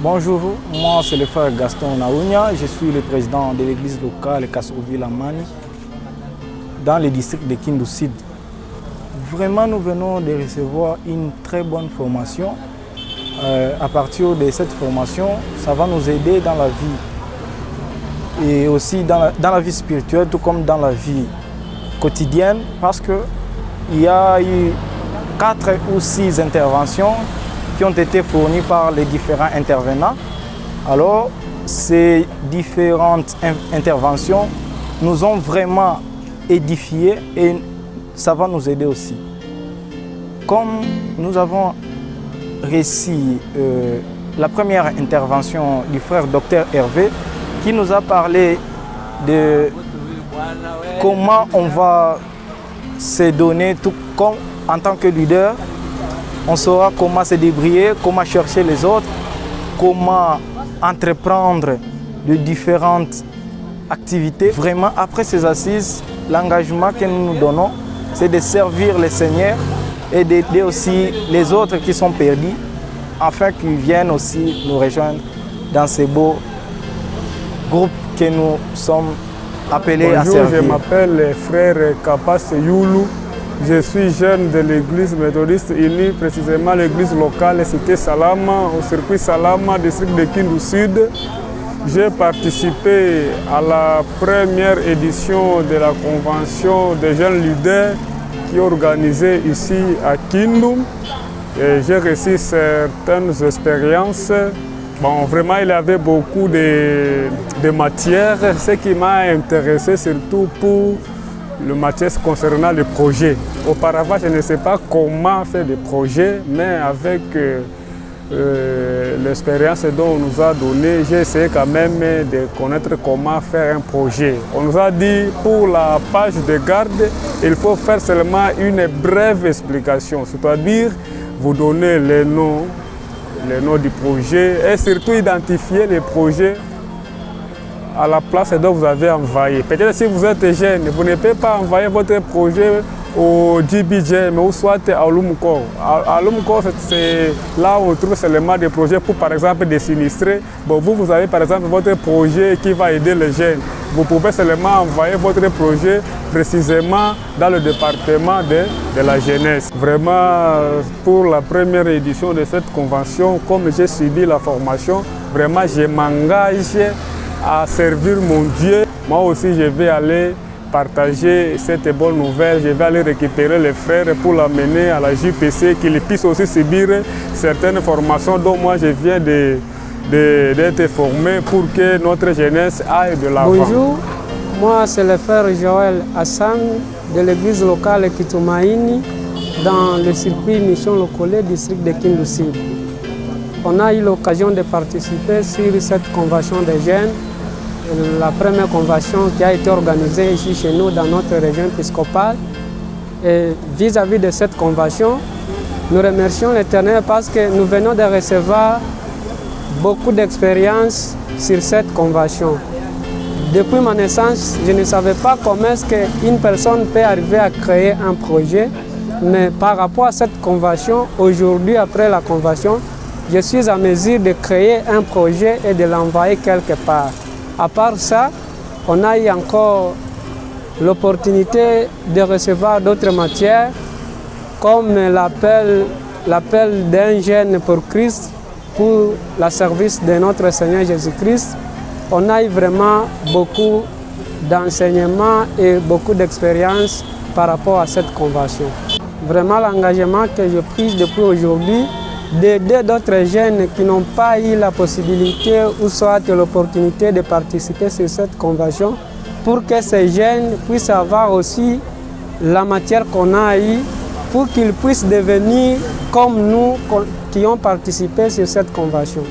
Bonjour, moi c'est le frère Gaston Naounia, je suis le président de l'église locale Kassouville-Amani dans le district de Kindu Sud. Vraiment, nous venons de recevoir une très bonne formation. À partir de cette formation, ça va nous aider dans la vie et aussi dans la vie spirituelle, tout comme dans la vie quotidienne, parce qu'il y a eu 4 ou 6 interventions qui ont été fournies par les différents intervenants. Alors, ces différentes interventions nous ont vraiment édifiés et ça va nous aider aussi. Comme nous avons réussi la première intervention du frère Dr Hervé, qui nous a parlé de comment on va se donner, tout comme en tant que leader, on saura comment se débrouiller, comment chercher les autres, comment entreprendre de différentes activités. Vraiment, après ces assises, l'engagement que nous nous donnons, c'est de servir le Seigneur et d'aider aussi les autres qui sont perdus, afin qu'ils viennent aussi nous rejoindre dans ces beaux groupes que nous sommes appelés à servir. Bonjour, je m'appelle frère Kapas Youlou. Je suis jeune de l'église méthodiste unie, précisément l'église locale Cité Salama, au circuit Salama, district de Kindu Sud. J'ai participé à la première édition de la convention des jeunes leaders qui est organisée ici à Kindu. J'ai reçu certaines expériences. Bon, vraiment, il y avait beaucoup de matières. Ce qui m'a intéressé surtout pour le matière concernant les projets. Auparavant, je ne sais pas comment faire des projets, mais avec l'expérience dont on nous a donné, j'ai essayé quand même de connaître comment faire un projet. On nous a dit pour la page de garde, il faut faire seulement une brève explication, c'est-à-dire vous donner les noms du projet et surtout identifier les projets à la place dont vous avez envoyé. Peut-être si vous êtes jeune, vous ne pouvez pas envoyer votre projet au DBJ, mais soit à Lumko. À Lumko, c'est là où on trouve seulement des projets pour, par exemple, des sinistrés. Bon, vous avez, par exemple, votre projet qui va aider les jeunes. Vous pouvez seulement envoyer votre projet précisément dans le département de la jeunesse. Vraiment, pour la première édition de cette convention, comme j'ai suivi la formation, vraiment, je m'engage à servir mon Dieu. Moi aussi, je vais aller partager cette bonne nouvelle. Je vais aller récupérer les frères pour l'amener à la JPC, qu'ils puissent aussi subir certaines formations dont moi je viens d'être formé pour que notre jeunesse aille de l'avant. Bonjour, moi c'est le frère Joël Hassan de l'église locale Kitumaini dans le circuit Mission Locale, district de Kindu Sud. On a eu l'occasion de participer sur cette convention des jeunes, la première convention qui a été organisée ici chez nous dans notre région épiscopale. Et vis-à-vis de cette convention, nous remercions l'Éternel parce que nous venons de recevoir beaucoup d'expérience sur cette convention. Depuis ma naissance, je ne savais pas comment est-ce qu'une personne peut arriver à créer un projet, mais par rapport à cette convention, aujourd'hui, après la convention, je suis à mesure de créer un projet et de l'envoyer quelque part. À part ça, on a eu encore l'opportunité de recevoir d'autres matières, comme l'appel d'un jeune pour Christ, pour le service de notre Seigneur Jésus-Christ. On a eu vraiment beaucoup d'enseignements et beaucoup d'expérience par rapport à cette convention. Vraiment l'engagement que je prise depuis aujourd'hui, d'aider d'autres jeunes qui n'ont pas eu la possibilité ou soit l'opportunité de participer sur cette convention pour que ces jeunes puissent avoir aussi la matière qu'on a eue pour qu'ils puissent devenir comme nous qui ont participé sur cette convention.